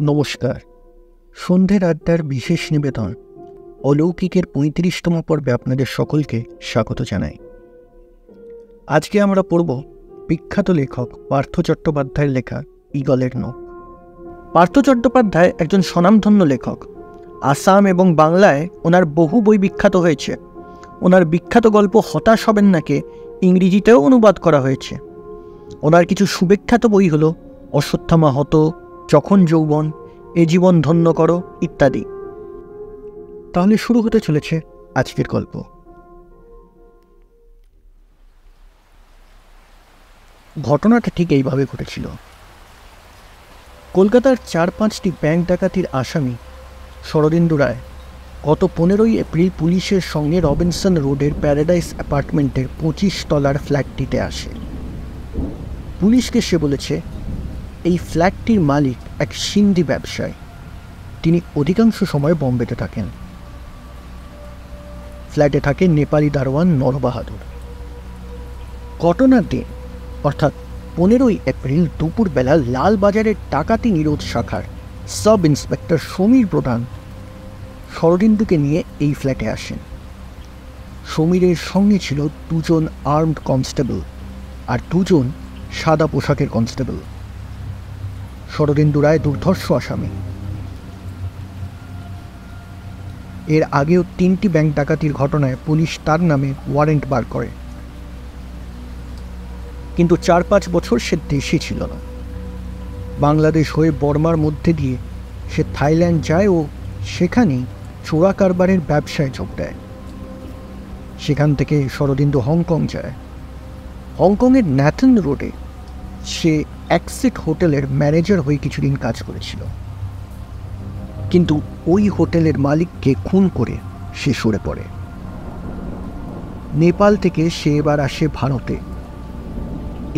নমস্কার। সন্ধ্যের আড্ডার বিশেষ নিবেদন অলৌকিকের ৩৫তম পর্বে আপনাদের সকলকে স্বাগত জানাই। আজকে আমরা পড়ব বিখ্যাত লেখক পার্থ চট্টোপাধ্যায়ের লেখা ঈগলের নখ। পার্থ চট্টোপাধ্যায় একজন স্বনামধন্য লেখক। আসাম এবং বাংলায় ওনার বহু বই বিখ্যাত হয়েছে। ওনার বিখ্যাত গল্প হতাশ হবেন নাকে ইংরেজিতেও অনুবাদ করা হয়েছে। ওনার কিছু সুবিখ্যাত বই হল অশ্বত্থামা হত, যখন যৌবন, এ জীবন ধন্য করো ইত্যাদি। তাহলে শুরু হতে চলেছে আজকের গল্প। ঘটনাটা ঠিক এইভাবে ঘটেছিল। কলকাতার ৪-৫টি ব্যাংক ডাকাতির আসামি শরদিন্দু রায় গত ১৫ই এপ্রিল পুলিশের সঙ্গে রবিনসন রোডের প্যারাডাইস অ্যাপার্টমেন্টের ২৫ তলার ফ্ল্যাটটিতে আসে। পুলিশকে সে বলেছে এই ফ্ল্যাটটির মালিক এক সিন্ধি ব্যবসায়ী। তিনি অধিকাংশ সময় বম্বেতে থাকেন। ফ্ল্যাটে থাকে নেপালি দারোয়ান নরবাহাদুর। ঘটনার দিন অর্থাৎ ১৫ই এপ্রিল দুপুরবেলা লালবাজারের ডাকাতি নিরোধ শাখার সাব ইন্সপেক্টর সমীর প্রধান শরদিন্দুকে নিয়ে এই ফ্ল্যাটে আসেন। সমীরের সঙ্গে ছিল ২জন আর্মড কনস্টেবল আর ২জন সাদা পোশাকের কনস্টেবল। শরদিন্দু রায় দুর্ধর্ষ আসামি। এর আগেও ৩টি ব্যাংক ডাকাতির ঘটনায় পুলিশ তার নামে ওয়ারেন্ট বার করে, কিন্তু ৪-৫ বছর সে দেশে ছিল না। বাংলাদেশ হয়ে বর্মার মধ্যে দিয়ে সে থাইল্যান্ড যায় ও সেখানেই চোরা কারবারের ব্যবসায় যোগ দেয়। সেখান থেকে শরদিন্দু হংকং যায়। হংকংয়ের ন্যাথন রোডে সে অ্যাক্সিট হোটেলের ম্যানেজার হয়ে কিছুদিন কাজ করেছিল, কিন্তু ওই হোটেলের মালিককে খুন করে সে সরে পড়ে। নেপাল থেকে সে এবার আসে ভারতে।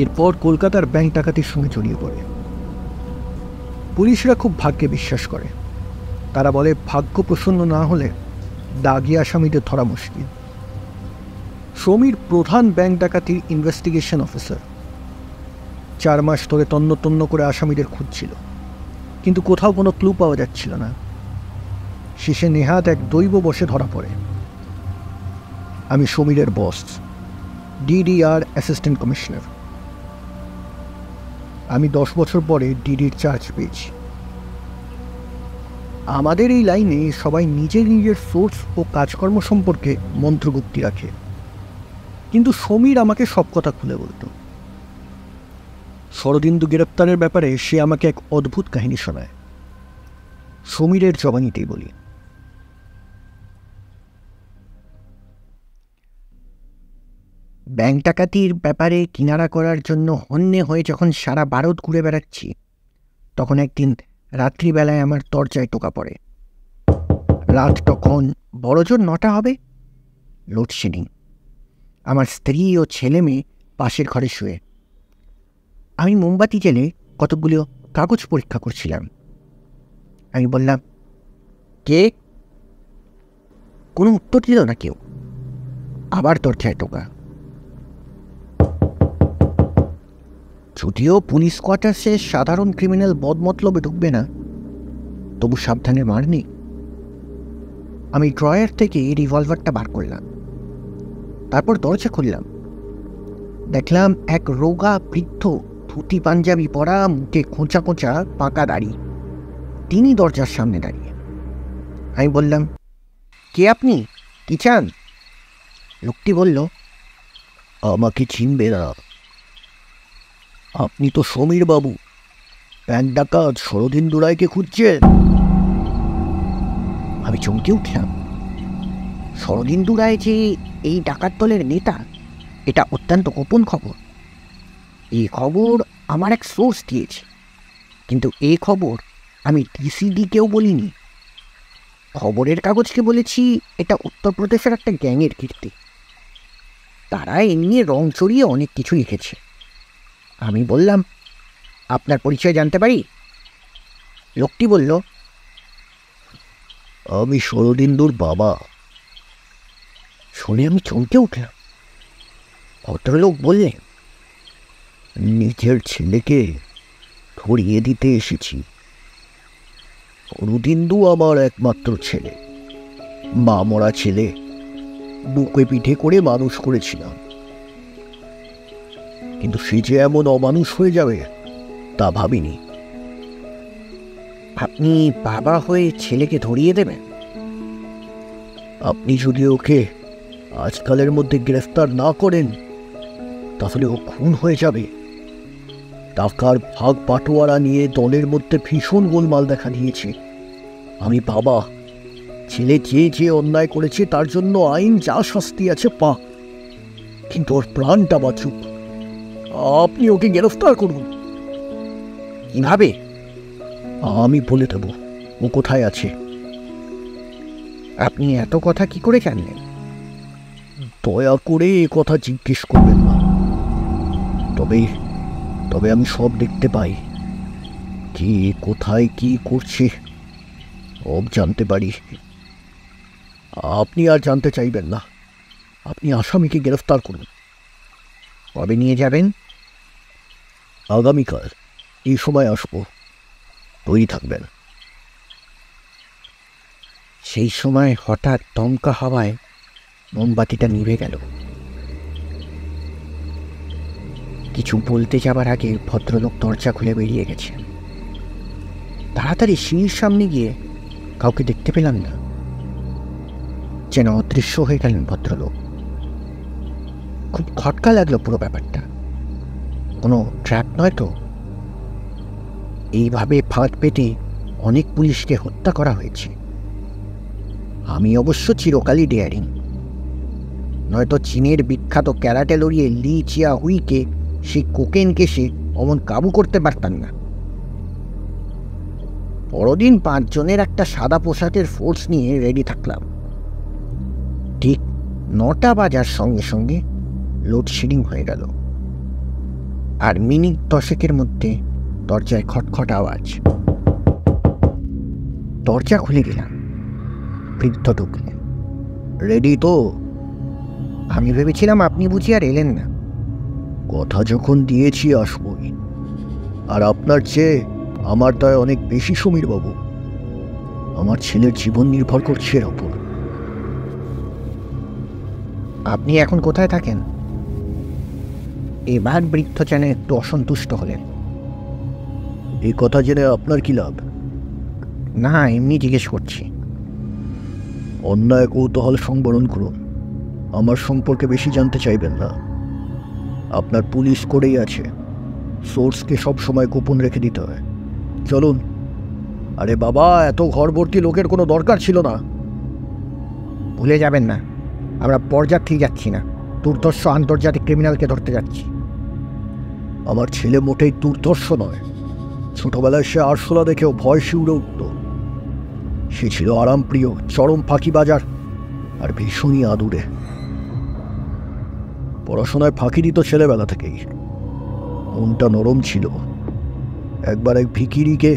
এরপর কলকাতার ব্যাংক ডাকাতির সঙ্গে জড়িয়ে পড়ে। পুলিশরা খুব ভাগ্যে বিশ্বাস করে। তারা বলে ভাগ্য প্রসন্ন না হলে দাগি আসামিদের ধরা মুশকিল। সমীর প্রধান ব্যাংক ডাকাতির ইনভেস্টিগেশন অফিসার। ৪ মাস ধরে তন্ন তন্ন করে আসামিদের খুঁজছিল, কিন্তু কোথাও কোনো ক্লু পাওয়া যাচ্ছিল না। শেষে নেহাত এক দৈব বশে ধরা পড়ে। আমি সমীরের বস, ডিডিআর অ্যাসিস্ট্যান্ট কমিশনার। আমি ১০ বছর পরে ডিডির চার্জ পেয়েছি। আমাদের এই লাইনে সবাই নিজের নিজের সোর্স ও কাজকর্ম সম্পর্কে মন্ত্রগুপ্তি রাখে, কিন্তু সমীর আমাকে সব কথা খুলে বলত। শরদিন্দু গ্রেপ্তারের ব্যাপারে সে আমাকে এক অদ্ভুত কাহিনী শোনায়। সমীরের জবানিতেই বলি। ব্যাংক ডাকাতির ব্যাপারে কিনারা করার জন্য হন্যে হয়ে যখন সারা ভারত ঘুরে বেড়াচ্ছি, তখন একদিন রাত্রিবেলায় আমার দরজায় টোকা পড়ে। রাত তখন বড়জোর ৯টা হবে। লোডশেডিং। আমার স্ত্রী ও ছেলে মেয়ে পাশের ঘরে শুয়ে। আমি মোমবাতি জেলে কতকগুলো কাগজ পরীক্ষা করছিলাম। আমি বললাম, কে? কোনো উত্তর দিল না কেউ। আবার দরজায় টোকা। যদিও পুলিশ কোয়ার্টার্সে সাধারণ ক্রিমিনাল বদমতলবে ঢুকবে না, তবু সাবধানে মার নেই। আমি ড্রয়ার থেকে রিভলভারটা বার করলাম। তারপর দরজা খুললাম। দেখলাম এক রোগা বৃদ্ধ, ধুতি পাঞ্জাবি পরা, মুখে খোঁচা খোঁচা পাকা দাড়ি। তিনি দরজার সামনে দাঁড়িয়ে। আমি বললাম, কে আপনি? কি চান? লোকটি বলল, আমাকে চিনবে না। আপনি তো সমীর বাবু, ব্যাংক ডাকাত শরদিন্দু রায়কে খুঁজছেন। আমি চমকে উঠলাম। শরদিন্দু রায় যে এই ডাকাত দলের নেতা, এটা অত্যন্ত গোপন খবর। এই খবর আমার এক সোর্স দিয়েছে, কিন্তু এই খবর আমি টিসিডিকেও বলিনি। খবরের কাগজকে বলেছি এটা উত্তরপ্রদেশের একটা গ্যাংয়ের কীর্তি। তারা এ নিয়ে রং চড়িয়ে অনেক কিছু লিখেছে। আমি বললাম, আপনার পরিচয় জানতে পারি? লোকটি বলল, আমি শরদিন্দুর বাবা। শুনে আমি চমকে উঠলাম। ভদ্রলোক বললেন, নিজের ছেলেকে ধরিয়ে দিতে এসেছি। রুদিন্দু আমার একমাত্র ছেলে, মা মরা ছেলে, বুকে পিঠে করে মানুষ করেছিলাম, কিন্তু সে যে এমন অমানুষ হয়ে যাবে তা ভাবিনি। আপনি বাবা হয়ে ছেলেকে ধরিয়ে দেবেন? আপনি যদি ওকে আজকালের মধ্যে গ্রেফতার না করেন তাহলে ও খুন হয়ে যাবে। টাকার ভাগ বাটোয়ারা নিয়ে দলের মধ্যে ভীষণ গোলমাল দেখা দিয়েছে। আমি বাবা, ছেলে যে যে অন্যায় করেছে তার জন্য আইন যা শাস্তি আছে পা, কিন্তু ওর প্রাণটা বাঁচুক। আপনি ওকে গ্রেফতার করুন। কিভাবে? আমি বলে দেব ও কোথায় আছে। আপনি এত কথা কি করে জানলেন? দয়া করে এ কথা জিজ্ঞেস করবেন না। তবে তবে আমি সব দেখতে পাই, কে কোথায় কি করছে সব জানতে পারি। আপনি আর জানতে চাইবেন না, আপনি আসামিকে গ্রেফতার করুন। কবে নিয়ে যাবেন? আগামীকাল এই সময় আসবো, তৈরি থাকবেন। সেই সময় হঠাৎ দমকা হাওয়ায় মোমবাতিটা নিভে গেল। কিছু বলতে যাবার আগে ভদ্রলোক দরজা খুলে বেরিয়ে গেছে। তাড়াতাড়ি সিঁড়ির সামনে গিয়ে কাউকে দেখতে পেলাম না, যেন অদৃশ্য হয়ে গেলেন ভদ্রলোক। খুব খটকা লাগলো পুরো ব্যাপারটা। কোনো ট্র্যাপ নয় তো? এইভাবে ফাঁদ পেতে অনেক পুলিশকে হত্যা করা হয়েছে। আমি অবশ্য চিরকালই ডেয়ারিং, নয়তো চীনের বিখ্যাত ক্যারাটে লড়িয়ে লি চিয়া হুইকে সেই কোকেন কেসে অমন কাবু করতে পারতাম না। পরদিন 5 জনের একটা সাদা পোশাকের ফোর্স নিয়ে রেডি থাকলাম। ঠিক 9টা বাজার সঙ্গে সঙ্গে লোডশেডিং হয়ে গেল, আর মিনিট 10 মধ্যে দরজায় খটখট আওয়াজ। দরজা খুলে গেলাম। বৃদ্ধ ঢুকলেন। রেডি তো? আমি ভেবেছিলাম আপনি বুঝি আর এলেন না। কথা যখন দিয়েছি আসবই, আর আপনার চেয়ে আমার তাই অনেক বেশি সমীরবাবু। আমার ছেলের জীবন নির্ভর করছে এর ওপর। আপনি এখন কোথায় থাকেন? এবার বৃদ্ধ যেন একটু অসন্তুষ্ট হলেন। এই কথা জেনে আপনার কি লাভ? না, এমনি জিজ্ঞেস করছি। অন্যায় কৌতূহল সংবরণ করুন, আমার সম্পর্কে বেশি জানতে চাইবেন না। আপনার পুলিশ করেই আছে, সোর্সকে সব সময় গোপন রেখে দিতে হয়। চলুন। আরে বাবা, এত ঘরভর্তি লোকের কোনো দরকার ছিল না। ভুলে যাবেন না, আমরা বরযাত্রী যাচ্ছি না, দুর্ধর্ষ আন্তর্জাতিক ক্রিমিনালকে ধরতে যাচ্ছি। আমার ছেলে মোটেই দুর্ধর্ষ নয়। ছোটবেলায় সে আরশোলা দেখেও ভয় শিউরে উঠত। সে ছিল আরামপ্রিয়, চরম ফাঁকিবাজার আর ভীষণই আদুরে। পড়াশোনায় ফাঁকি দিত ছেলেবেলা থেকেই। মনটা নরম ছিল। একবার এক ভিখিরিকে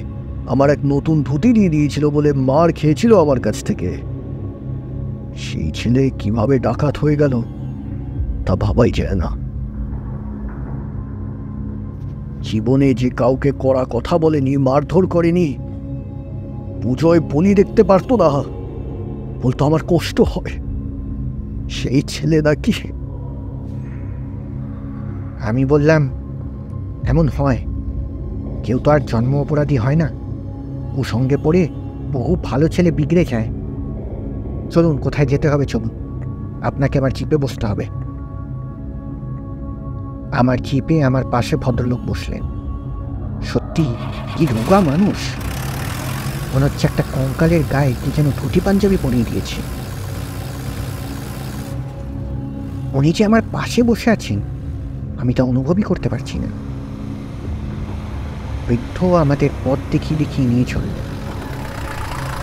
আমার এক নতুন ধুতি দিয়ে দিয়েছিল বলে মার খেয়েছিল আমার কাছ থেকে। সেই ছেলে কিভাবে ডাকাত হয়ে গেল তা ভাবাই যায় না। জীবনে যে কাউকে কড়া কথা বলেনি, মারধর করেনি, পুজোয় বলি দেখতে পারতো না, বলতো আমার কষ্ট হয়, সেই ছেলে নাকি। আমি বললাম, এমন হয়, কেউ তো আর জন্ম অপরাধী হয় না। কুসঙ্গে পড়ে বহু ভালো ছেলে বিগড়ে যায়। চলুন, কোথায় যেতে হবে চলুন, আপনাকে আমার জিপে বসতে হবে। আমার জিপে আমার পাশে ভদ্রলোক বসলেন। সত্যি কি রোগা মানুষ, মনে হচ্ছে একটা কঙ্কালের গায়ে কি যেন ধুতি পাঞ্জাবি পরিয়ে দিয়েছে। উনি যে আমার পাশে বসে আছেন আমি তা অনুভবই করতে পারছি না। বৃদ্ধ আমাদের পথ দেখিয়ে দেখিয়ে নিয়ে চললেন।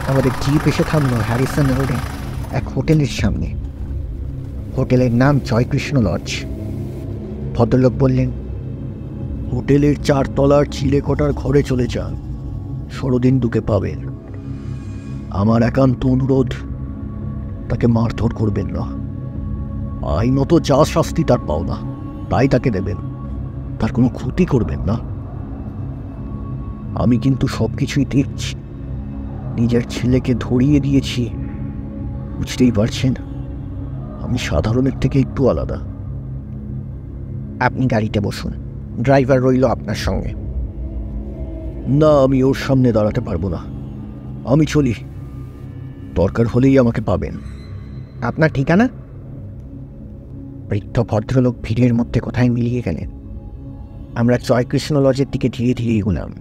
আমাদের জিপ এসে থামল হ্যারিসন রোডে এক হোটেলের সামনে। হোটেলের নাম জয়কৃষ্ণ লজ। ভদ্রলোক বললেন, হোটেলের 4 তলার চিলেকোঠার ঘরে চলে যান, শরদিন্দুকে পাবেন। আমার একান্ত অনুরোধ, তাকে মারধর করবেন না। আইনত যা শাস্তি তার পাওনা তাই তাকে দেবেন, তার কোনো ক্ষতি করবেন না। আমি কিন্তু সব কিছুই দেখছি, নিজের ছেলেকে ধরিয়ে দিয়েছি। বুঝতেই পারছেন, আমি সাধারণের থেকে একটু আলাদা। আপনি গাড়িতে বসুন, ড্রাইভার রইল আপনার সঙ্গে। না, আমি ওর সামনে দাঁড়াতে পারবো না। আমি চলি, দরকার হলেই আমাকে পাবেন। আপনার ঠিকানা? বৃদ্ধ ভদ্রলোক ভিড়ের মধ্যে কোথায় মিলিয়ে গেলেন। আমরা জয়কৃষ্ণ লজের দিকে ধীরে ধীরে এগোলাম।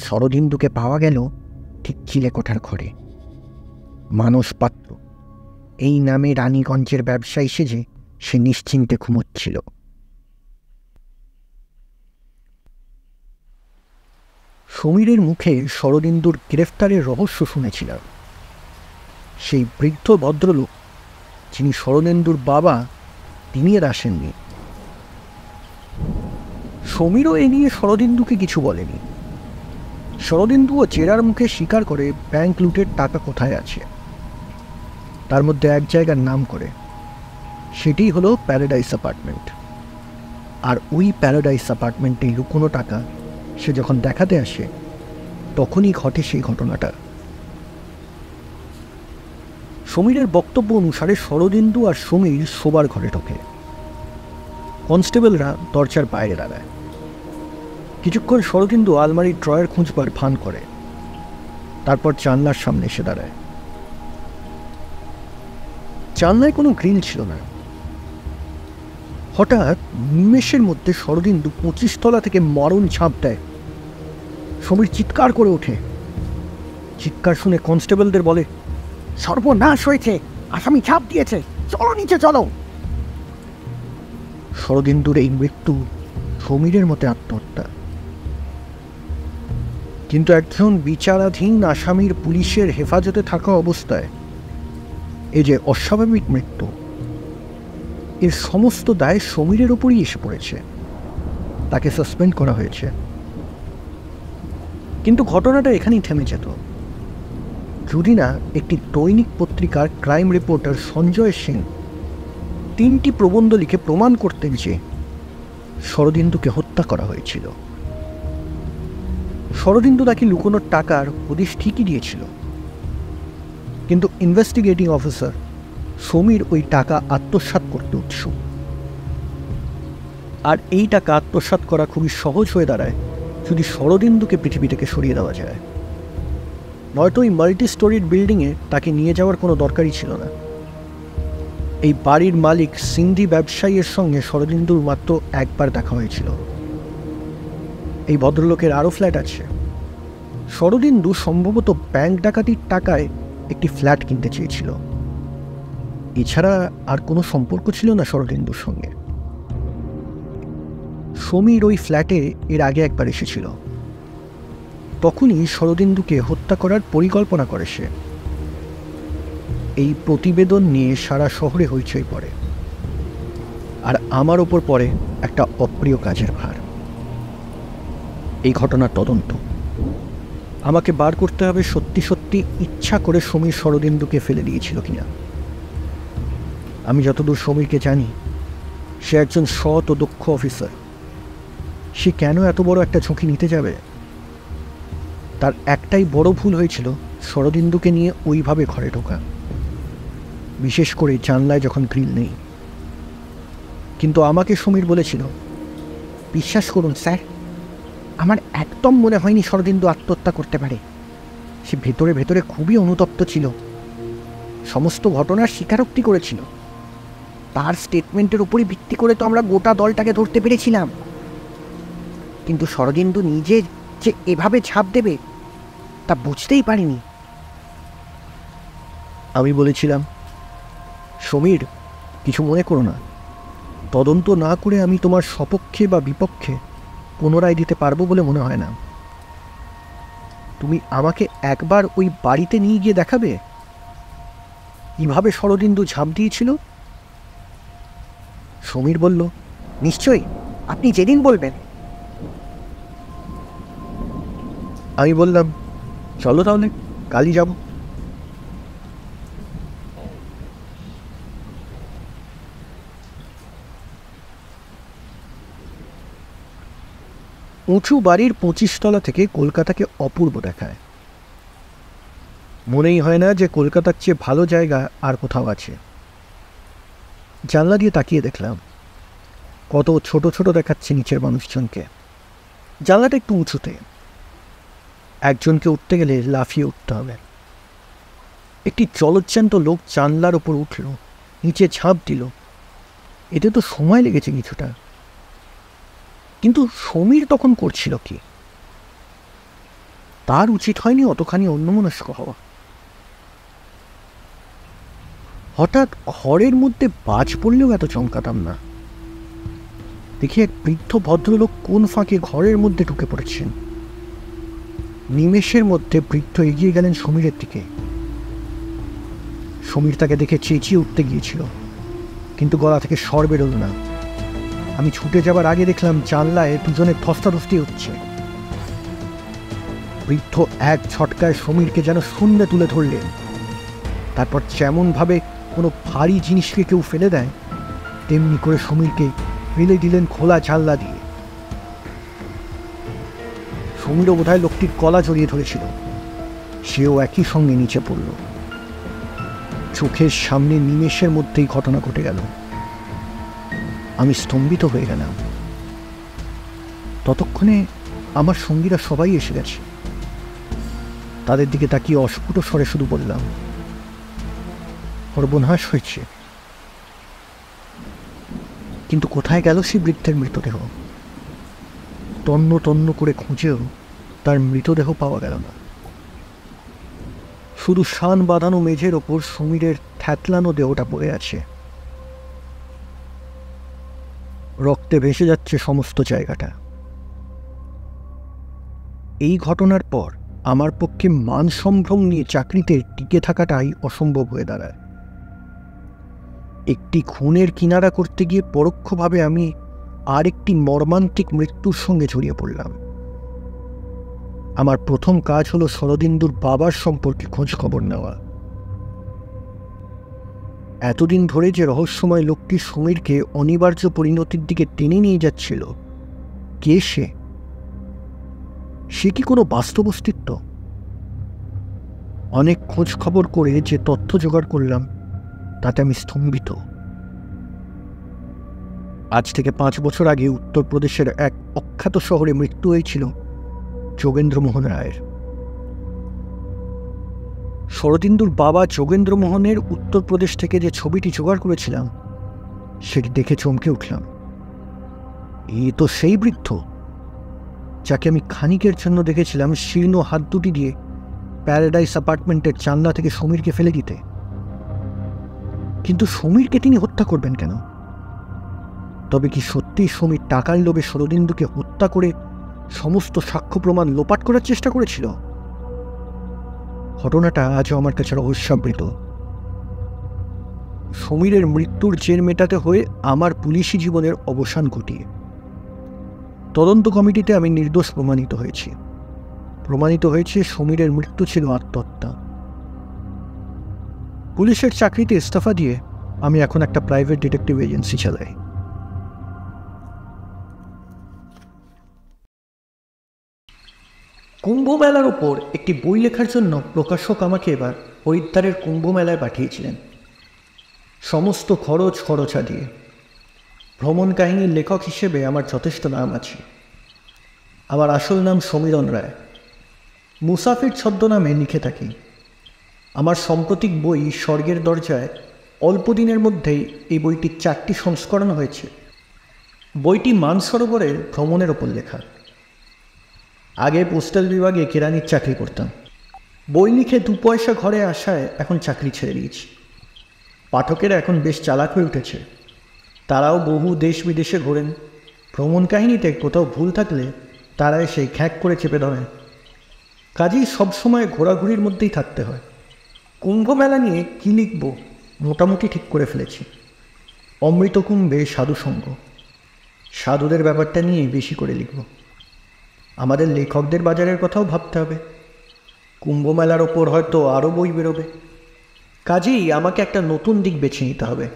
শরদিন্দুকে পাওয়া গেল ঠিক চিলেকোঠার ঘরে। মানস পাত্র এই নামে রানীগঞ্জের ব্যবসায়ী সেজে সে নিশ্চিন্তে ঘুমোচ্ছিল। সমীরের মুখে শরদিন্দুর গ্রেফতারের রহস্য শুনেছিলাম। সেই বৃদ্ধ ভদ্রলোক যিনি শরদিন্দুর বাবা, তিনি আর আসেননি। সমীরও এ নিয়ে শরদিন্দুকে কিছু বলেনি। শরদিন্দুও জেরার মুখে স্বীকার করে ব্যাংক লুটের টাকা কোথায় আছে তার মধ্যে এক জায়গার নাম করে, সেটি হলো প্যারাডাইস অ্যাপার্টমেন্ট। আর ওই প্যারাডাইস অ্যাপার্টমেন্টে লুকোনো টাকা সে যখন দেখাতে আসে, তখনই ঘটে সেই ঘটনাটা। সমীরের বক্তব্য অনুসারে শরদিন্দু আর সমীর শোবার ঘরে ঢোকে। কনস্টেবলরা দরজার বাইরে দাঁড়ায়। কিছুক্ষণ শরদিন্দু আলমারির ড্রয়ার খুঁজবার ভান করে, তারপর জানলার সামনে এসে দাঁড়ায়। জানলায় কোনো গ্রিল ছিল না। হঠাৎ নিমেষের মধ্যে শরদিন্দু 25 তলা থেকে মরণ ঝাঁপ দেয়। সমীর চিৎকার করে ওঠে। চিৎকার শুনে কনস্টেবলদের বলে, সর্বনাশ হয়েছে, আসামি ঝাঁপ দিয়েছে, চলো নিচে চলো। শরদিন্দুর এই মৃত্যু সমীরের মতে আত্মহত্যা। কিন্তু একজন বিচারাধীন আসামির পুলিশের হেফাজতে থাকা অবস্থায় এই যে অস্বাভাবিক মৃত্যু, এর সমস্ত দায় সমীরের ওপরই এসে পড়েছে। তাকে সাসপেন্ড করা হয়েছে। কিন্তু ঘটনাটা এখানেই থেমে যেত যদি না একটি দৈনিক পত্রিকার ক্রাইম রিপোর্টার সঞ্জয় সিং 3টি প্রবন্ধ লিখে প্রমাণ করতেন যে শরদিন্দুকে হত্যা করা হয়েছিল। শরদিন্দু তাকে লুকোনোর টাকার হদিশ ঠিকই দিয়েছিল, কিন্তু ইনভেস্টিগেটিং অফিসার সমীর ওই টাকা আত্মসাৎ করতে উৎসুক। আর এই টাকা আত্মসাৎ করা খুবই সহজ হয়ে দাঁড়ায় যদি শরদিন্দুকে পৃথিবী থেকে সরিয়ে দেওয়া যায়। নয়তো ওই মাল্টি স্টোরিড বিল্ডিংয়ে তাকে নিয়ে যাওয়ার কোনো দরকারই ছিল না। এই বাড়ির মালিক সিন্ধি ব্যবসায়ীর সঙ্গে শরদিন্দুর মাত্র একবার দেখা হয়েছিল। এই ভদ্রলোকের আরও ফ্ল্যাট আছে। শরদিন্দু সম্ভবত ব্যাংক ডাকাতির টাকায় একটি ফ্ল্যাট কিনতে চেয়েছিল। এছাড়া আর কোনো সম্পর্ক ছিল না শরদিন্দুর সঙ্গে। সমীর ওই ফ্ল্যাটে এর আগে একবার এসেছিল। তখনই শরদিন্দুকে হত্যা করার পরিকল্পনা করে সে। এই প্রতিবেদন নিয়ে সারা শহরে হইচই পড়ে, আর আমার ওপর পড়ে একটা অপ্রিয় কাজের ভার। এই ঘটনার তদন্ত আমাকে বার করতে হবে সত্যি সত্যি ইচ্ছা করে সমীর শরদিন্দুকে ফেলে দিয়েছিল কিনা। আমি যতদূর সমীরকে জানি, সে একজন সৎ ও দক্ষ অফিসার। সে কেন এত বড় একটা ঝুঁকি নিতে যাবে? তার একটাই বড় ভুল হয়েছিল শরদিন্দুকে নিয়ে ওইভাবে ঘরে ঢোকা, বিশেষ করে জানলায় যখন গ্রিল নেই। কিন্তু আমাকে সমীর বলেছিল, বিশ্বাস করুন স্যার, আমার একদম মনে হয়নি শরদিন্দু আত্মহত্যা করতে পারে। সে ভেতরে ভেতরে খুবই অনুতপ্ত ছিল, সমস্ত ঘটনার স্বীকারোক্তি করেছিল। তার স্টেটমেন্টের উপরই ভিত্তি করে তো আমরা গোটা দলটাকে ধরতে পেরেছিলাম। কিন্তু শরদিন্দু নিজে যে এভাবে ঝাঁপ দেবে তা বুঝতেই পারিনি। আমি বলেছিলাম, সমীর, কিছু মনে করো না, তদন্ত না করে আমি তোমার সপক্ষে বা বিপক্ষে কোনো রায় দিতে পারবো বলে মনে হয় না। তুমি আমাকে একবার ওই বাড়িতে নিয়ে গিয়ে দেখাবে কিভাবে শরদিন্দু ঝাঁপ দিয়েছিল। সমীর বলল, নিশ্চয়ই, আপনি যেদিন বলবেন। আমি বললাম, চলো তাহলে, কালই যাব। উঁচু বাড়ির 25 তলা থেকে কলকাতাকে অপূর্ব দেখায়। মনেই হয় না যে কলকাতার চেয়ে ভালো জায়গা আর কোথাও আছে। জানলা দিয়ে তাকিয়ে দেখলাম কত ছোট ছোট দেখাচ্ছে নিচের মানুষজনকে। জানলাটা একটু উঁচুতে, একজনকে উঠতে গেলে লাফিয়ে উঠতে হবে। একটি জলজ্যান্ত লোক জানলার ওপর উঠল, নিচে ঝাঁপ দিল। এতে তো সময় লেগেছে কিছুটা, কিন্তু সমীর তখন করছিল কি? তার উচিত হয়নি অতখানি অন্যমনস্ক হওয়া। হঠাৎ ঘরের মধ্যে বাজ পড়লেও এত চমকাতাম না। দেখি এক বৃদ্ধ ভদ্রলোক কোন ফাঁকে ঘরের মধ্যে ঢুকে পড়েছেন। নিমেষের মধ্যে বৃদ্ধ এগিয়ে গেলেন সমীরের দিকে। সমীর তাকে দেখে চেঁচিয়ে উঠতে গিয়েছিল, কিন্তু গলা থেকে স্বর বেরোল না। আমি ছুটে যাবার আগে দেখলাম জানলায় দুজনে ধস্তাধস্তি হচ্ছে। বৃদ্ধ এক ঝটকায় সমীরকে যেন শূন্যে তুলে ধরলেন। তারপর যেমনভাবে কোনো ভারী জিনিসকে কেউ ফেলে দেয়, তেমনি করে সমীরকে ফেলে দিলেন খোলা জানলা দিয়ে। সমীরও বোধহয় লোকটির গলা জড়িয়ে ধরেছিল। সেও একই সঙ্গে নিচে পড়ল। চোখের সামনে নিমেষের মধ্যেই ঘটনা ঘটে গেল। আমি স্তম্ভিত হয়ে গেলাম। ততক্ষণে আমার সঙ্গীরা সবাই এসে গেছে। তাদের দিকে তাকিয়ে অস্ফুট স্বরে শুধু বললাম, সর্বনাশ হয়েছে। কিন্তু কোথায় গেল সেই বৃদ্ধের মৃতদেহ? তন্ন তন্ন করে খুঁজেও তার মৃতদেহ পাওয়া গেল না। শুধু শান বাঁধানো মেঝের ওপর সমীরের থ্যাতলানো দেহটা পড়ে আছে। রক্তে ভেসে যাচ্ছে সমস্ত জায়গাটা। এই ঘটনার পর আমার পক্ষে মান সম্ভ্রম নিয়ে চাকরিতে টিকে থাকাটাই অসম্ভব হয়ে দাঁড়ায়। একটি খুনের কিনারা করতে গিয়ে পরোক্ষভাবে আমি আর একটি মর্মান্তিক মৃত্যুর সঙ্গে জড়িয়ে পড়লাম। আমার প্রথম কাজ হলো শরদিন্দুর বাবার সম্পর্কে খোঁজ খবর নেওয়া। এতদিন ধরে যে রহস্যময় লোকটি সমীরকে অনিবার্য পরিণতির দিকে টেনে নিয়ে যাচ্ছিল, কে সে? সে কি কোনো বাস্তব অস্তিত্ব? অনেক খোঁজ খবর করে যে তথ্য জোগাড় করলাম তাতে আমি স্তম্ভিত। আজ থেকে 5 বছর আগে উত্তরপ্রদেশের এক অখ্যাত শহরে মৃত্যু হয়েছিল যোগেন্দ্রমোহন রায়ের। শরদিন্দুর বাবা যোগেন্দ্রমোহনের উত্তরপ্রদেশ থেকে যে ছবিটি জোগাড় করেছিলাম, সেটি দেখে চমকে উঠলাম। এই তো সেই বৃদ্ধ যাকে আমি খানিকের জন্য দেখেছিলাম শীর্ণ হাত দুটি দিয়ে প্যারাডাইস অ্যাপার্টমেন্টের জানলা থেকে সমীরকে ফেলে দিতে। কিন্তু সমীরকে তিনি হত্যা করবেন কেন? তবে কি সত্যি সমীর টাকার লোভে শরদিন্দুকে হত্যা করে সমস্ত সাক্ষ্য প্রমাণ লোপাট করার চেষ্টা করেছিল? ঘটনাটা আজও আমার কাছে রহস্যাবৃত। সমীরের মৃত্যুর জের মেটাতে হয়ে আমার পুলিশি জীবনের অবসান ঘটিয়ে তদন্ত কমিটিতে আমি নির্দোষ প্রমাণিত হয়েছে সমীরের মৃত্যু ছিল আত্মহত্যা। পুলিশের চাকরিতে ইস্তফা দিয়ে আমি এখন একটা প্রাইভেট ডিটেকটিভ এজেন্সি চালাই। কুম্ভ মেলার ওপর একটি বই লেখার জন্য প্রকাশক আমাকে এবার হরিদ্বারের কুম্ভ মেলায় পাঠিয়েছিলেন, সমস্ত খরচা দিয়ে। ভ্রমণ কাহিনীর লেখক হিসেবে আমার যথেষ্ট নাম আছে। আমার আসল নাম সমীরণ রায়। মুসাফির ছদ্মনামে লিখে থাকি। আমার সাম্প্রতিক বই স্বর্গের দরজায় অল্প দিনের মধ্যেই এই বইটির 4টি সংস্করণ হয়েছে। বইটি মানসরোবরের ভ্রমণের ওপর লেখা। আগে পোস্টাল বিভাগে কেরানির চাকরি করতাম। বই লিখে 2 পয়সা ঘরে আসায় এখন চাকরি ছেড়ে দিয়েছি। পাঠকেরা এখন বেশ চালাক হয়ে উঠেছে। তারাও বহু দেশ বিদেশে ঘোরেন। ভ্রমণ কাহিনীতে কোথাও ভুল থাকলে তারা এসে খ্যাক করে চেপে ধরেন। কাজেই সবসময় ঘোরাঘুরির মধ্যেই থাকতে হয়। কুম্ভ মেলা নিয়ে কী লিখব মোটামুটি ঠিক করে ফেলেছি। অমৃত কুম্ভে সাধুসঙ্গ, সাধুদের ব্যাপারটা নিয়েই বেশি করে লিখব। আমাদের লেখকদের বাজারের কথাও ভাবতে হবে। কুম্ভ মেলার ওপর হয়তো আরও বই বেরোবে। কাজেই আমাকে একটা নতুন দিক বেছে নিতে হবে।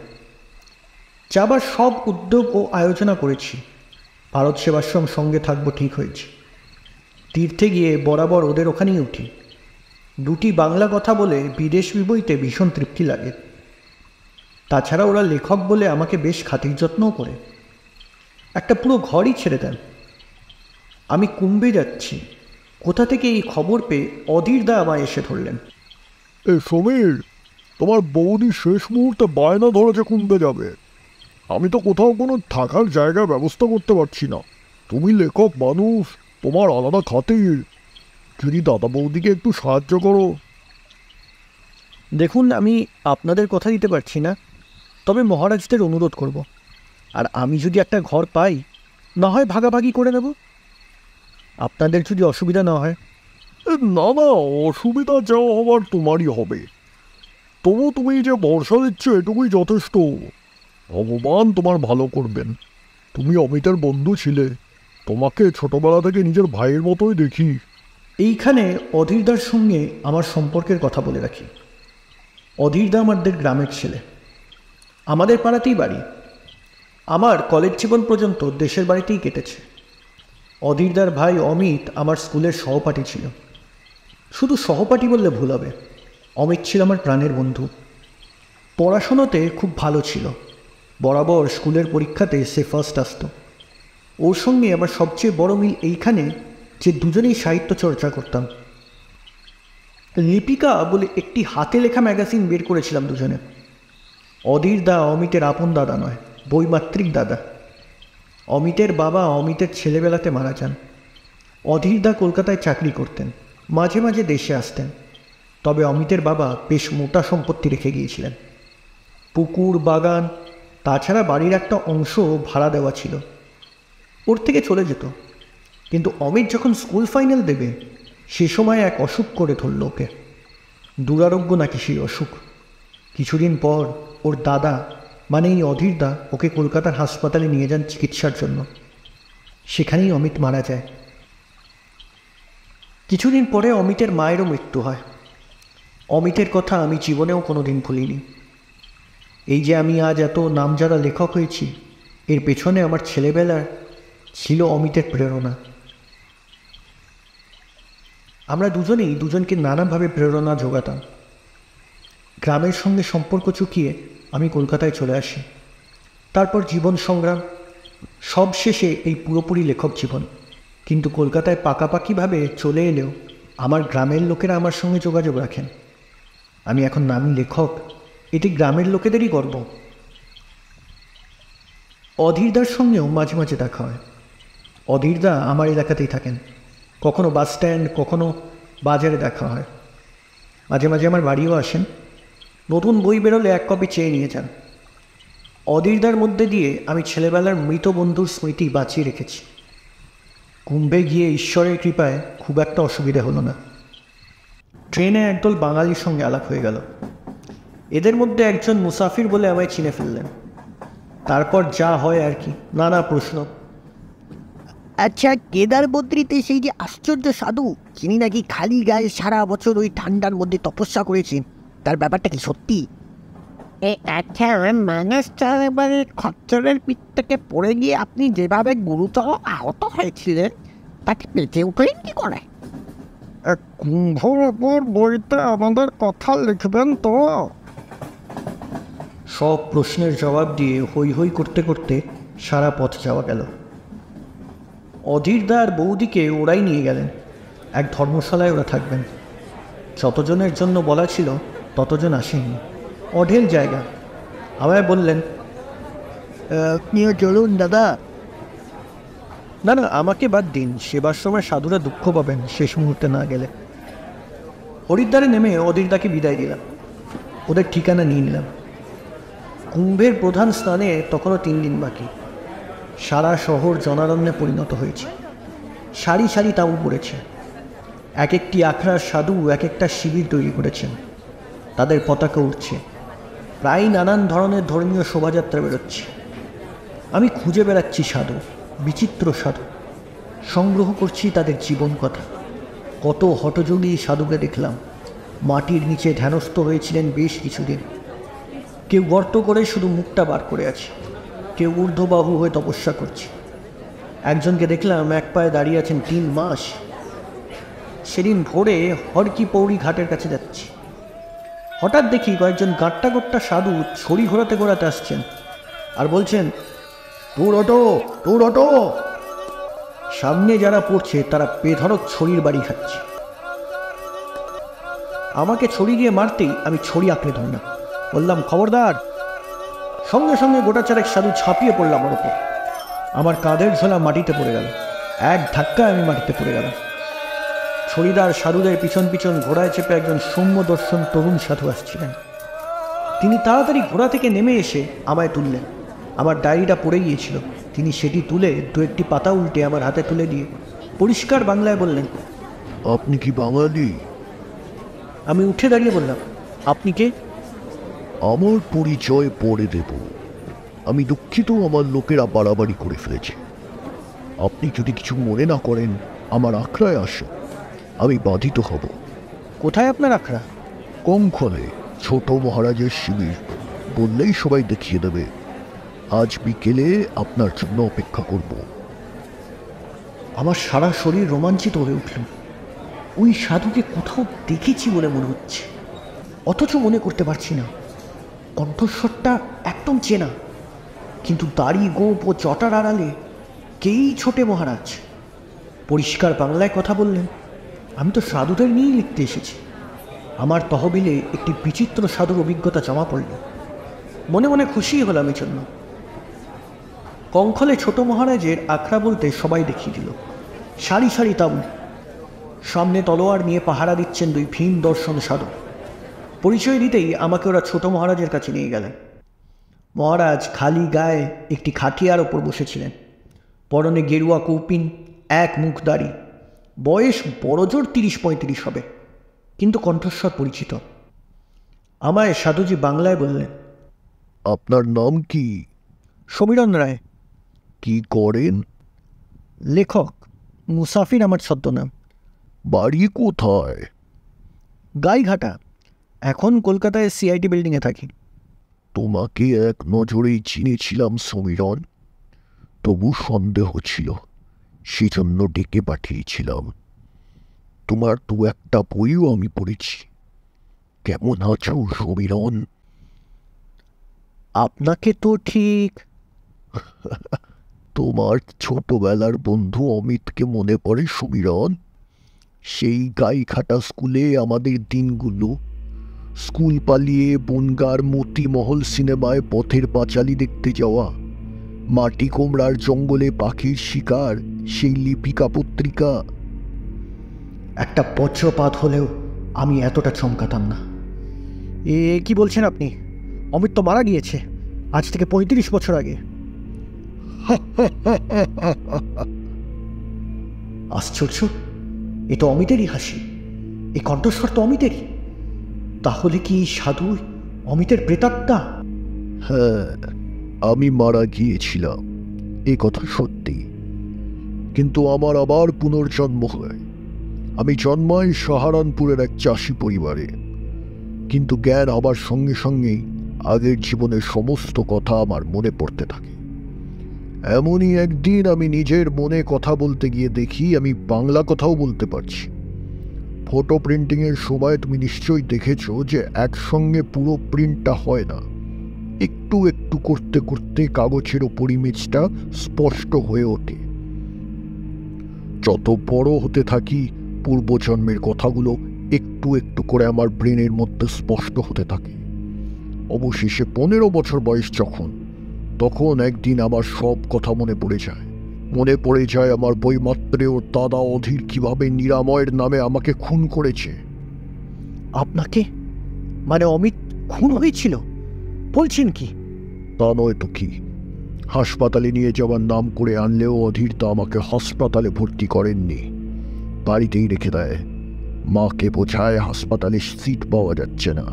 যাবার সব উদ্যোগ ও আয়োজনা করেছি, ভারত সেবাশ্রম সঙ্গে থাকবো ঠিক হয়েছে। তীর্থে গিয়ে বরাবর ওদের ওখানেই উঠি। দুটি বাংলা কথা বলে বিদেশ বিবইতে ভীষণ তৃপ্তি লাগে। তাছাড়া ওরা লেখক বলে আমাকে বেশ খাতির যত্নও করে। একটা পুরো ঘরই ছেড়ে দেন। আমি কুম্ভে যাচ্ছি, কোথা থেকে এই খবর পেয়ে অধীরদা আমায় এসে ধরলেন। সমীর, তোমার বৌদি শেষ মুহূর্তে বায়না ধরেছে কুম্ভে যাবে। আমি তো কোথাও কোনো থাকার জায়গার ব্যবস্থা করতে পারছি না। তুমি লেখক মানুষ, তোমার আলাদা খাতির। যদি দাদা বৌদিকে একটু সাহায্য করো। দেখুন, আমি আপনাদের কথা দিতে পারছি না, তবে মহারাজদের অনুরোধ করব। আর আমি যদি একটা ঘর পাই, না হয় ভাগাভাগি করে নেব, আপনাদের যদি অসুবিধা না হয়। না না, অসুবিধা যা হবার তোমারই হবে। তবু তুমি যে ভরসা দিচ্ছ এটুকুই যথেষ্ট। ভগবান তোমার ভালো করবেন। তুমি অমিতের বন্ধু ছিলে, তোমাকে ছোটবেলা থেকে নিজের ভাইয়ের মতোই দেখি। এইখানে অধীরদার সঙ্গে আমার সম্পর্কের কথা বলে রাখি। অধীরদা আমাদের গ্রামের ছেলে, আমাদের পাড়াতেই বাড়ি। আমার কলেজ জীবন পর্যন্ত দেশের বাড়িতেই কেটেছে। অধীরদার ভাই অমিত আমার স্কুলের সহপাঠী ছিল। শুধু সহপাঠী বললে ভুল হবে, অমিত ছিল আমার প্রাণের বন্ধু। পড়াশোনাতে খুব ভালো ছিল, বরাবর স্কুলের পরীক্ষাতে সে ফার্স্ট আসত। ওর সঙ্গে আমার সবচেয়ে বড় মিল এইখানে যে দুজনেই সাহিত্য চর্চা করতাম। লিপিকা বলে একটি হাতে লেখা ম্যাগাজিন বের করেছিলাম দুজনে। অধীরদা অমিতের আপন দাদা নয়, বৈমাত্রিক দাদা। অমিতের বাবা অমিতের ছেলেবেলাতে মারা যান। অধীরদা কলকাতায় চাকরি করতেন, মাঝে মাঝে দেশে আসতেন। তবে অমিতের বাবা বেশ মোটা সম্পত্তি রেখে গিয়েছিলেন, পুকুর, বাগান, তাছাড়া বাড়ির একটা অংশ ভাড়া দেওয়া ছিল। ওর থেকে চলে যেত। কিন্তু অমিত যখন স্কুল ফাইনাল দেবে, সে সময় এক অসুখ করে ধরল ওকে। দুরারোগ্য নাকি সেই অসুখ। কিছুদিন পর ওর দাদা, মানে এই অধীরদা, ওকে কলকাতার হাসপাতালে নিয়ে যান চিকিৎসার জন্য। সেখানেই অমিত মারা যায়। কিছুদিন পরে অমিতের মায়েরও মৃত্যু হয়। অমিতের কথা আমি জীবনেও কোনো দিন ভুলিনি। এই যে আমি আজ এত নামজাদা লেখক হয়েছি, এর পেছনে আমার ছেলেবেলার ছিল অমিতের প্রেরণা। আমরা দুজনেই দুজনকে নানাভাবে প্রেরণা জোগাতাম। গ্রামের সঙ্গে সম্পর্ক চুকিয়ে আমি কলকাতায় চলে আসি। তারপর জীবন সংগ্রাম, সব শেষে এই পুরোপুরি লেখক জীবন। কিন্তু কলকাতায় পাকাপাকিভাবে চলে এলেও আমার গ্রামের লোকেরা আমার সঙ্গে যোগাযোগ রাখেন। আমি এখন নামী লেখক, এটি গ্রামের লোকেদেরই গর্ব। অধীরদার সঙ্গেও মাঝে মাঝে দেখা হয়। অধীরদা আমার এলাকাতেই থাকেন। কখনো বাস স্ট্যান্ড, কখনো বাজারে দেখা হয়। মাঝে মাঝে আমার বাড়িও আসেন। নতুন বই বেরোলে এক কপি চেয়ে নিয়ে যান। অধীরদার মধ্যে দিয়ে আমি ছেলেবেলার মৃত বন্ধুর স্মৃতি বাঁচিয়ে রেখেছি। কুম্ভে গিয়ে ঈশ্বরের কৃপায় খুব একটা অসুবিধা হলো না। ট্রেনে একদল বাঙালির সঙ্গে আলাপ হয়ে গেল। এদের মধ্যে একজন মুসাফির বলে আমায় চিনে ফেললেন। তারপর যা হয় আর কি, নানা প্রশ্ন। আচ্ছা, কেদার বদ্রীতে সেই যে আশ্চর্য সাধু, যিনি নাকি খালি গায়ে সারা বছর ওই ঠান্ডার মধ্যে তপস্যা করেছেন, তার ব্যাপারটা কি সত্যি? আচ্ছা, মানুষ এবারে খচ্চরের পিঠ থেকে পড়ে গিয়ে আপনি যেভাবে গুরুতর আহত হয়েছিলেন, তাকে পেটে উঠলেন কি করে? কুম্ভর ওপর বইতে আমাদের কথা লিখবেন তো? সব প্রশ্নের জবাব দিয়ে হই হই করতে করতে সারা পথ যাওয়া গেল। অধীরদা আর বৌদিকে ওরাই নিয়ে গেলেন। এক ধর্মশালায় ওরা থাকবেন। যতজনের জন্য বলা ছিল ততজন আসেনি। অঢেল জায়গা। আমায় বললেন, আপনিও চলুন দাদা। না না, আমাকে বাদ দিন, সেবার সময় সাধুরা দুঃখ পাবেন শেষ মুহূর্তে না গেলে। হরিদ্বারে নেমে অধীরদাকে বিদায় দিলাম। ওদের ঠিকানা নিয়ে নিলাম। কুম্ভের প্রধান স্নানে তখনও 3 দিন বাকি। সারা শহর জনারণ্যে পরিণত হয়েছে। সারি সারি তাঁবু পড়েছে। এক একটি আখড়ার সাধু এক একটা শিবির তৈরি করেছেন। তাদের পতাকা উঠছে। প্রায় নানান ধরনের ধর্মীয় শোভাযাত্রা বেরোচ্ছে। আমি খুঁজে বেড়াচ্ছি সাধু, বিচিত্র সাধু। সংগ্রহ করছি তাদের জীবন কথা। কত হঠযোগী সাধুকে দেখলাম। মাটির নিচে ধ্যানস্থ হয়েছিলেন বেশ কিছুদিন। কেউ গর্ত করে শুধু মুখটা বার করে আছে, কেউ ঊর্ধ্ববাহু হয়ে তপস্যা করছে। একজনকে দেখলাম এক পায়ে দাঁড়িয়ে আছেন 3 মাস। সেদিন ভোরে হরকি পৌড়ি ঘাটের কাছে যাচ্ছি, হঠাৎ দেখি কয়েকজন গাট্টা গোট্টা সাধু ছড়ি ঘোরাতে ঘোরাতে আসছেন আর বলছেন, তোর অটো, তোর অটো। সামনে যারা পড়ছে তারা বেধড়ক ছড়ির বাড়ি খাচ্ছে। আমাকে ছড়ি দিয়ে মারতেই আমি ছড়ি আঁকড়ে ধরলাম, বললাম, খবরদার। সঙ্গে সঙ্গে গোটা চারেক সাধু ছাপিয়ে পড়লাম আমার ওপর। আমার কাঁধের ঝোলা মাটিতে পড়ে গেল, এক ধাক্কায় আমি মাটিতে পড়ে গেলাম। ছড়িদার সাধুদের পিছন পিছন ঘোড়ায় চেপে একজন সৌম্য দর্শন তরুণ সাধু আসছিলেন। তিনি তাড়াতাড়ি ঘোড়া থেকে নেমে এসে আমায় তুললেন। আমার ডায়েরিটা পড়ে গিয়েছিল, তিনি সেটি তুলে 2-1টি পাতা উল্টে আমার হাতে তুলে দিয়ে পরিষ্কার বাংলায় বললেন, আপনি কি বাঙালি? আমি উঠে দাঁড়িয়ে বললাম, আপনি কে? আমার পরিচয় পরে দেব। আমি দুঃখিত, আমার লোকেরা বাড়াবাড়ি করে ফেলেছে। আপনি যদি কিছু মনে না করেন, আমার আখড়ায় আসুন, আমি বাধিত হব। কোথায় আপনার আখড়া? কঙ্খলে ছোট মহারাজের শিবির, বললেই সবাই দেখিয়ে দেবে। আজ বিকেলে আপনার জন্য অপেক্ষা করব। আমার সারা শরীর রোমাঞ্চিত হয়ে উঠল। ওই সাধুকে কোথাও দেখেছি বলে মনে হচ্ছে, অথচ মনে করতে পারছি না। কণ্ঠস্বরটা একদম চেনা, কিন্তু দাড়ি গোপ ও জটার আড়ালে কেই ছোটে মহারাজ। পরিষ্কার বাংলায় কথা বললেন। আমি তো সাধুদের নিয়েই লিখতে এসেছি। আমার তহবিলে একটি বিচিত্র সাধুর অভিজ্ঞতা জমা পড়ল। মনে মনে খুশি হলাম এই জন্য। কঙ্খলে ছোট মহারাজের আখড়া বলতে সবাই দেখিয়ে দিল। সারি সারি তাঁবু, সামনে তলোয়ার নিয়ে পাহারা দিচ্ছেন 2 ভিন দর্শন সাধু। পরিচয় দিতেই আমাকে ওরা ছোট মহারাজের কাছে নিয়ে গেলেন। মহারাজ খালি গায়ে একটি খাটিয়ার ওপর বসেছিলেন, পরনে গেরুয়া কৌপিন, এক মুখ দাড়ি, বয়স বড়জোর 30-35 হবে, কিন্তু কণ্ঠস্বর পরিচিত। আমায় সাধুজি বাংলায় বললেন, আপনার নাম কি? সমীরণ রায়। কি করেন? লেখক, মুসাফির আমার ছদ্মনাম। বাড়ি কোথায়? গাইঘাটা। এখন কলকাতায় CIT বিল্ডিংয়ে থাকি। তোমাকে এক নজরেই চিনেছিলাম সমীরণ, তবু সন্দেহ ছিল, সেজন্য ডেকে পাঠিয়েছিলাম। তোমার 2-1টা বইও আমি পড়েছি। কেমন আছো সমীরণ? আপনাকে তো ঠিক। তোমার ছোটবেলার বন্ধু অমিতকে মনে পড়ে সমীরণ? সেই গাইঘাটা স্কুলে আমাদের দিনগুলো, স্কুল পালিয়ে বনগার মতিমহল সিনেমায় পথের পাঁচালী দেখতে যাওয়া, মাটি কোমড়ার জঙ্গলে পাখির শিকার, সেই লিপিকা পত্রিকা। একটা বজ্রপাত হলেও আমি এতটা চমকাতাম না। কি বলছেন আপনি? অমিত তো মারা গিয়েছে আজ থেকে 35 বছর আগে। আশ্চর্য, এ তো অমিতেরই হাসি, এই কণ্ঠস্বর তো অমিতেরই। তাহলে কি সাধু অমিতের প্রেতাত্মা? হ্যাঁ, আমি মারা গিয়েছিলাম, এ কথা সত্যি। কিন্তু আমার আবার পুনর্জন্ম হয়। আমি জন্মাই সাহারানপুরের এক চাষি পরিবারে, কিন্তু জ্ঞান আবার সঙ্গে সঙ্গেই আগের জীবনের সমস্ত কথা আমার মনে পড়তে থাকে। এমনই একদিন আমি নিজের মনে কথা বলতে গিয়ে দেখি আমি বাংলা কথাও বলতে পারছি। ফটো প্রিন্টিংয়ের সময় তুমি নিশ্চয়ই দেখেছো যে একসঙ্গে পুরো প্রিন্টটা হয় না, একটু একটু করতে করতে কাগজের ওপর ইমেজটা স্পষ্ট হয়ে ওঠে। যত বড় হতে থাকি, পূর্বজন্মের কথাগুলো একটু একটু করে আমার ব্রেনের মধ্যে স্পষ্ট হতে থাকে। অবশেষে 15 বছর বয়স তখন একদিন আমার সব কথা মনে পড়ে যায়। মনে পড়ে যায় আমার বইমাত্রে ওর দাদা অধীর কিভাবে নিরাময়ের নামে আমাকে খুন করেছে। আপনাকে মানে অমিত খুন হয়েছিল বলছেন কি? তা নয় তো কি, হাসপাতালে নিয়ে যাওয়ার নাম করে আনলেও অধীর তা আমাকে হাসপাতালে ভর্তি করেননি, বাড়িতেই রেখে দেয়। মাকে বোঝায় হাসপাতালে সিট পাওয়া যাচ্ছে না।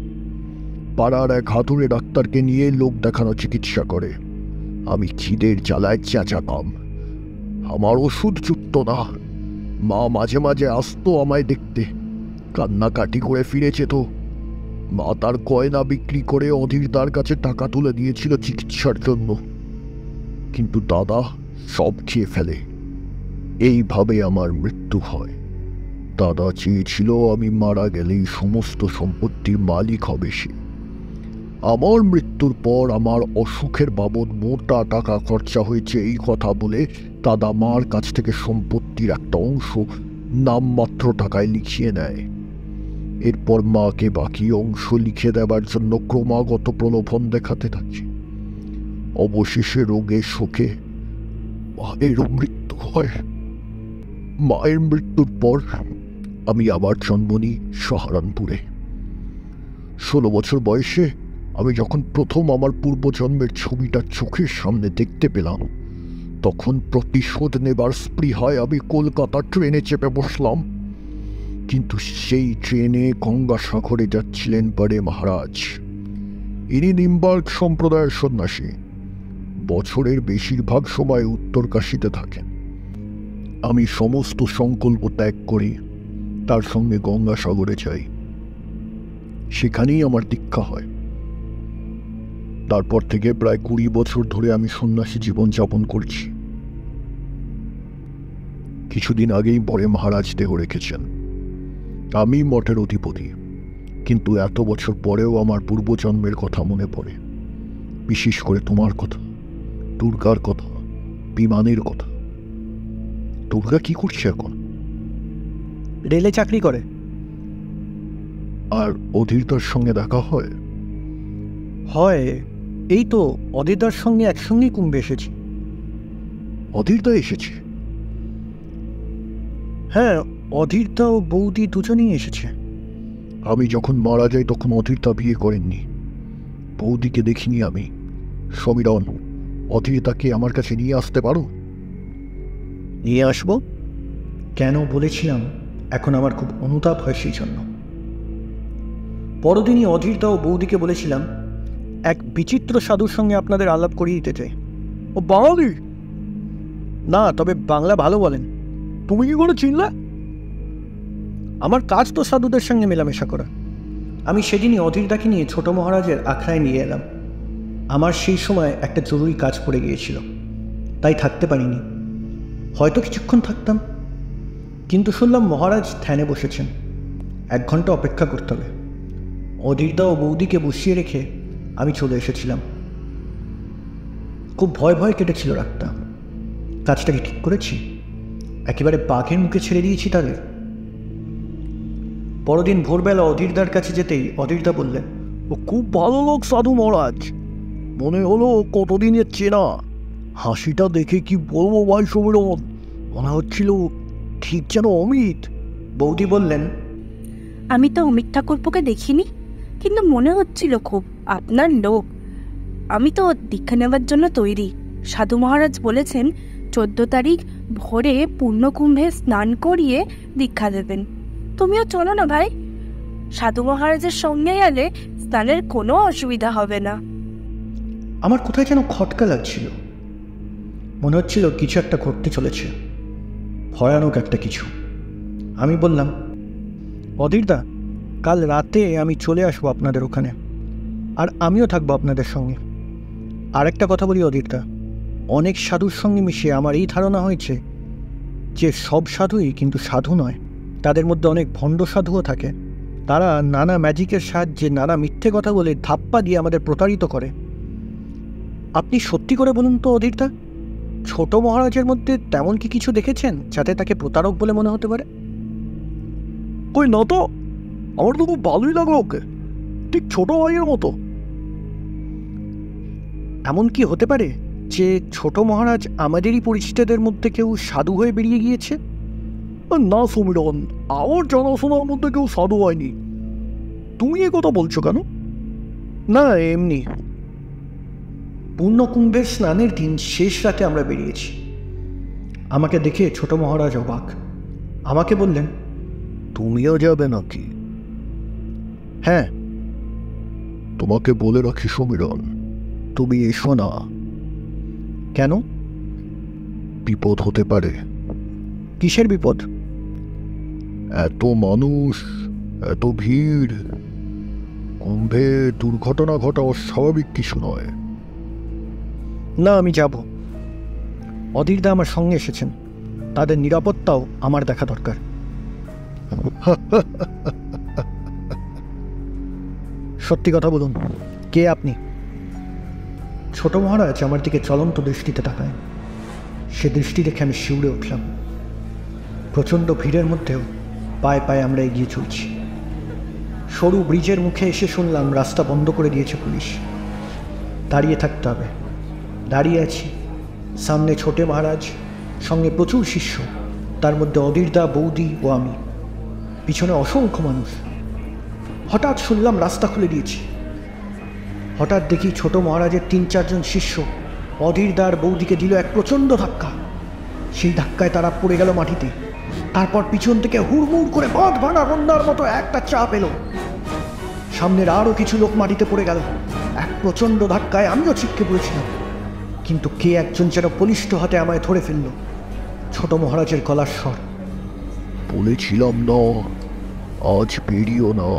পাড়ার এক হাতুড়ে ডাক্তারকে নিয়ে লোক দেখানো চিকিৎসা করে। আমি খিদের জ্বালায় চেঁচাতাম, আমার ওষুধ জুটত না। মা মাঝে মাঝে আসতো আমায় দেখতে, কান্নাকাটি করে ফিরেছে তো। মা তার গয়না বিক্রি করে অধীরদার কাছে টাকা তুলে দিয়েছিল চিকিৎসার জন্য, কিন্তু দাদা সব খেয়ে ফেলে। এইভাবে আমার মৃত্যু হয়। দাদা চেয়েছিল আমি মারা গেলেই সমস্ত সম্পত্তির মালিক হবে সে। আমার মৃত্যুর পর আমার অসুখের বাবদ মোটা টাকা খরচা হয়েছে এই কথা বলে দাদা মার কাছ থেকে সম্পত্তির একটা অংশ নামমাত্র টাকায় লিখিয়ে নেয়। এরপর মাকে বাকি অংশ লিখে দেবার জন্য ক্রমাগত প্রলোভন দেখাতে থাকে। অবশেষে রোগে শোকে মায়েরও মৃত্যু হয়। মায়ের মৃত্যুর পর আমি আবার জন্ম নিই সাহারানপুরে। 16 বছর বয়সে আমি যখন প্রথম আমার পূর্বজন্মের ছবিটা চোখের সামনে দেখতে পেলাম, তখন প্রতিশোধ নেবার স্পৃহায় আমি কলকাতা ট্রেনে চেপে বসলাম। কিন্তু সেই ট্রেনে গঙ্গাসাগরে যাচ্ছিলেন বড়ে মহারাজ। ইনি নিম্বার্ক সম্প্রদায়ের সন্ন্যাসী। বছরের বেশিরভাগ সময় উত্তরকাশীতে থাকেন। আমি সমস্ত সংকল্প ত্যাগ করি তার সঙ্গে গঙ্গাসাগরে যাই। সেখানেই আমার দীক্ষা হয়। তারপর থেকে প্রায় 20 বছর ধরে আমি সন্ন্যাসী জীবনযাপন করছি। কিছুদিন আগেই বড়ে মহারাজ দেহ রেখেছেন। আমি মঠের অধিপতি, কিন্তু এত বছর পরেও আমার পূর্বজন্মের কথা মনে পড়ে। বিশেষ করে তোমার কথা, দুর্গার কথা, বিমানের কথা। দুর্গা কি করছে এখন? রেলে চাকরি করে। আর অধীরদার সঙ্গে দেখা হয়? হয়, এই তো অদিতার সঙ্গে একসঙ্গেই কুম্ভে এসেছি। অধীরদা এসেছে? হ্যাঁ, অধীরদা ও বৌদি দুজনেই এসেছে। আমি যখন মারা যাই তখন অধীরদা বিয়ে করেননি। বৌদিকে দেখিনি আমি। সমীরণ, অধীরদাকে আমার কাছে নিয়ে আসতে পারো? নিয়ে আসবো। কেন বলেছিলাম এখন আমার খুব অনুতাপ হয় সেই জন্য। পরদিনই অধীরদা ও বৌদিকে বলেছিলাম এক বিচিত্র সাধুর সঙ্গে আপনাদের আলাপ করিয়ে দিতে চাই। ও বাঙালি? না, তবে বাংলা ভালো বলেন। তুমি কি করে চিনলে? আমার কাজ তো সাধুদের সঙ্গে মেলামেশা করা। আমি সেদিনই অধীরদাকে নিয়ে ছোট মহারাজের আখড়ায় নিয়ে এলাম। আমার সেই সময় একটা জরুরি কাজ পড়ে গিয়েছিল, তাই থাকতে পারিনি। হয়তো কিছুক্ষণ থাকতাম, কিন্তু শুনলাম মহারাজ ধ্যানে বসেছেন, 1 ঘন্টা অপেক্ষা করতে হবে। অধীরদা ও বৌদিকে বসিয়ে রেখে আমি চলে এসেছিলাম। খুব ভয় ভয় কেটেছিল রাতটা। কাজটাকে ঠিক করেছি, একেবারে বাঘের মুখে ছেড়ে দিয়েছি তাদের। পরদিন ভোরবেলা অধীরদার কাছে যেতেই অধীরদা বললেন, ও খুব ভালো লোক সাধু মহারাজ, মনে হলো কতদিনের চেনা। হাসিটা দেখে কি বলবো ভাই সমীরণ, মনে হচ্ছিল ঠিক যেন অমিত। বৌদি বললেন, আমি তো অমিত ঠাকুরপোকে দেখিনি, কিন্তু মনে হচ্ছিল খুব আপনার লোক। আমি তো দীক্ষা নেবার জন্য তৈরি। সাধু মহারাজ বলেছেন 14 তারিখ ভোরে পূর্ণকুম্ভে স্নান করিয়ে দীক্ষা দেবেন। তুমিও চলো না ভাই, সাধু মহারাজের সঙ্গে গেলে স্নানের কোনো অসুবিধা হবে না। আমার কোথায় যেন খটকা লাগছিল। মনে হচ্ছিল কিছু একটা ঘটতে চলেছে, ভয়ানক একটা কিছু। আমি বললাম, অধীরদা, কাল রাতে আমি চলে আসবো আপনাদের ওখানে, আর আমিও থাকবো আপনাদের সঙ্গে। আরেকটা কথা বলি অধীরদা, অনেক সাধুর সঙ্গে মিশে আমার এই ধারণা হয়েছে যে সব সাধুই কিন্তু সাধু নয়। তাদের মধ্যে অনেক ভণ্ড সাধুও থাকে। তারা নানা ম্যাজিকের সাহায্যে নানা মিথ্যে কথা বলে ধাপ্পা দিয়ে আমাদের প্রতারিত করে। আপনি সত্যি করে বলুন তো অধীরদা, ছোট মহারাজের মধ্যে তেমন কি কিছু দেখেছেন যাতে তাকে প্রতারক বলে মনে হতে পারে? কই না তো, আমার তো খুব ভালোই লাগলো ওকে, ঠিক ছোট ভাইয়ের মতো। এমন কি হতে পারে যে ছোট মহারাজ আমাদেরই পরিচিতদের মধ্যে কেউ সাধু হয়ে বেরিয়ে গিয়েছে? না সমীরণ, আমার জানাশোনার মধ্যে কেউ সাধু হয়নি। তুমি এ কথা বলছো কেন? না, এমনি। পূর্ণকুম্ভের স্নানের দিন শেষ রাতে আমরা বেরিয়েছি। আমাকে দেখে ছোট মহারাজ অবাক। আমাকে বললেন, তুমিও যাবে নাকি? হ্যাঁ। তোমাকে বলে রাখি সমীরণ, তুমি এসো না। কেন? বিপদ হতে পারে। কিসের বিপদ? এত মানুষ, এত ভিড়, কুম্ভে দুর্ঘটনা ঘটা অস্বাভাবিক কিছু নয়। না, আমি যাব। অধীরদা আমার সঙ্গে এসেছেন। তাদের নিরাপত্তাও আমার দেখা দরকার। সত্যি কথা বলুন, কে আপনি? ছোট মহারাজ আমার দিকে চলন্ত দৃষ্টিতে তাকায়। সে দৃষ্টি দেখে আমি শিউরে উঠলাম। প্রচণ্ড ভিড়ের মধ্যেও পায়ে পায়ে আমরা এগিয়ে চলছি। সরু ব্রিজের মুখে এসে শুনলাম রাস্তা বন্ধ করে দিয়েছে পুলিশ। দাঁড়িয়ে থাকতে হবে। দাঁড়িয়ে আছি। সামনে ছোটে মহারাজ, সঙ্গে প্রচুর শিষ্য, তার মধ্যে অধীরদা, বৌদি ও আমি। পিছনে অসংখ্য মানুষ। হঠাৎ শুনলাম রাস্তা খুলে দিয়েছি। হঠাৎ দেখি ছোট মহারাজের 3-4 জন শিষ্য অধীরদার বৌদিকে দিল এক প্রচণ্ড ধাক্কা। সেই ধাক্কায় তারা পড়ে গেল মাটিতে। তারপর পিছন থেকে হুড়মুড় করে বাঁধ ভাঙা বন্যার মতো একটা চাপ এলো। সামনের আরও কিছু লোক মাটিতে পড়ে গেল। এক প্রচণ্ড ধাক্কায় আমিও ছিটকে পড়েছিলাম। কিন্তু কে একজন যেন বলিষ্ঠ হাতে আমায় ধরে ফেলল। ছোট মহারাজের গলার স্বর, বলেছিলাম না আজ বেরিও না,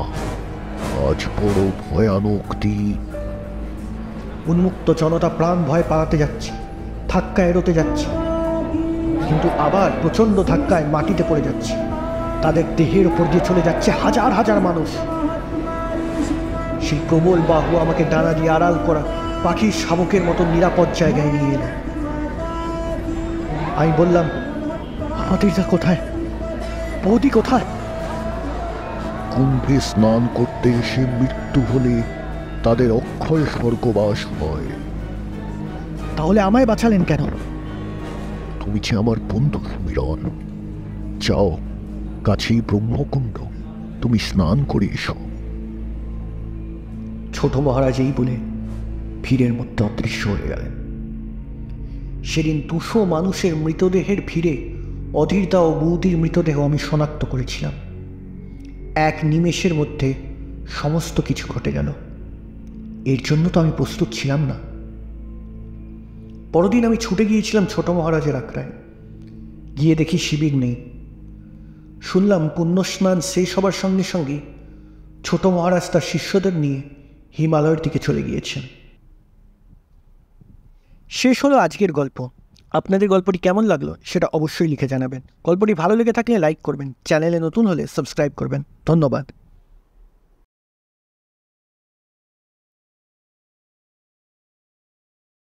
আজ বড় ভয়ানক দিন। উন্মুক্ত জনতা প্রাণ ভয় পালাতে যাচ্ছে, ধাক্কা এড়োতে যাচ্ছে, কিন্তু আবার প্রচণ্ড ধাক্কায় মাটিতে পড়ে যাচ্ছে। তাদের দেহের ওপর দিয়ে চলে যাচ্ছে হাজার হাজার মানুষ। সেই প্রবল বাহু আমাকে ডানা দিয়ে আড়াল করা পাখির শাবকের মতো নিরাপদ জায়গায় নিয়ে এলো। আমি বললাম, আমাদেরটা কোথায়? বৌদি কোথায়? কুম্ভে স্নান করতে এসে মৃত্যু হলে তাদের অক্ষয় স্বর্গবাস হয়। তাহলে আমায় বাঁচালেন কেন? তুমি যে আমার বন্ধু সুমিরন। যাও, কাছেই ব্রহ্মকুণ্ড, তুমি স্নান করে এসো। ছোট মহারাজ এই বলে ভিড়ের মধ্যে অদৃশ্য হয়ে গেলেন। সেদিন 200 মানুষের মৃতদেহের ভিড়ে অধীরদা ও বৌদির মৃতদেহ আমি শনাক্ত করেছিলাম। এক নিমেষের মধ্যে সমস্ত কিছু ঘটে গেল। এর জন্য তো আমি প্রস্তুত ছিলাম না। পরদিন আমি ছুটে গিয়েছিলাম ছোট মহারাজের আখড়ায়। গিয়ে দেখি শিবির নেই। শুনলাম পুণ্যস্নান শেষ হবার সঙ্গে সঙ্গে ছোট মহারাজ তার শিষ্যদের নিয়ে হিমালয়ের দিকে চলে গিয়েছেন। শেষ হলো আজকের গল্প। আপনাদের গল্পটি কেমন লাগলো সেটা অবশ্যই লিখে জানাবেন। গল্পটি ভালো লেগে থাকলে লাইক করবেন, চ্যানেলে নতুন হলে সাবস্ক্রাইব করবেন। ধন্যবাদ।